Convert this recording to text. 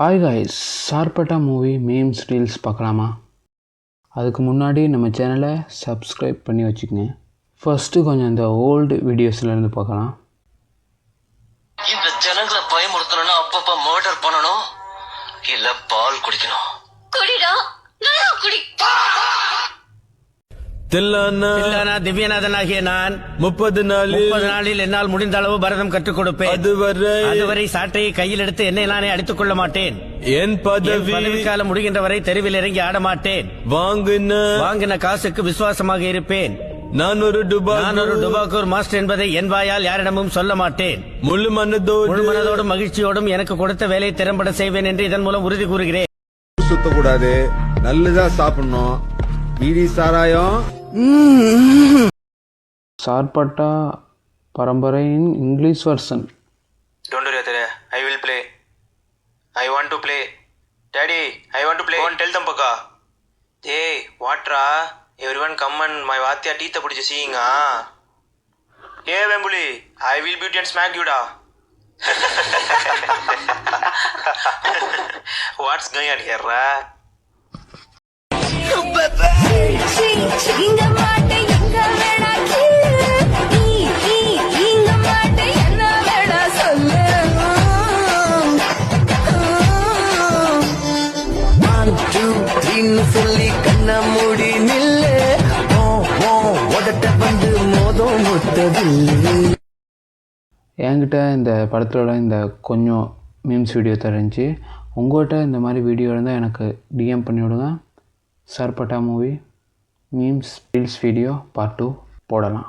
Hi guys, Sarpatta movie memes reels பார்க்கலாமா? அதுக்கு முன்னாடி நம்ம சேனலை சப்ஸ்கிரைப் பண்ணி வச்சுக்கோங்க. ஃபர்ஸ்ட்டு கொஞ்சம் இந்த ஓல்டு வீடியோஸ்லேருந்து பார்க்கலாம். இந்த ஜனங்களை பயமுறுத்தணும்னா அப்பப்ப மர்டர் பண்ணணும், இல்ல பால் குடிக்கணும். குடிடா, நல்லா குடி. திவ்யநாதனாகிய நான் 30 நாளில் என்னால் முடிந்த அளவு பரதம் கற்றுக் கொடுப்பேன். அதுவரை சாட்டையை கையில் எடுத்து என்னை நானே அடித்துக் கொள்ள மாட்டேன். என் பதவி காலம் முடிகின்ற வரை தெருவில் இறங்கி ஆட மாட்டேன். வாங்கின காசுக்கு விசுவாசமாக இருப்பேன். நான் ஒரு டுபாக்கூர் மாஸ்டர் என்பதை என் வாயால் யாரிடமும் சொல்ல மாட்டேன். முழு மனதோடும் மகிழ்ச்சியோடும் எனக்கு கொடுத்த வேலையை திறம்பட செய்வேன் என்று இதன் மூலம் உறுதி கூறுகிறேன். சுத்தக்கூடாது, நல்லதா சாப்பிடணும். பீடி சாராயம். சார்பட்டா பரம்பரையின் English version. Don't worry, Atere. I will play. I want to play. Daddy, I want to play. Go and tell them, Paka. Hey, what ra? Everyone come and my vaatya teeth pudi seeing ah. Hey, Vembuli, I will beat and smack you da. What's going on here, ra? சொல்லி கண்ண மூடி நில்லு, வந்து மோதம் முத்ததில்லை. என்கிட்ட இந்த படத்தோட இந்த கொஞ்சம் மீம்ஸ் வீடியோ தெரிஞ்சு, உங்கள்கிட்ட இந்த மாதிரி வீடியோ இருந்தால் எனக்கு டிஎம் பண்ணி விடுங்க. Sarpatta movie memes reels video part 2 போடலாம்.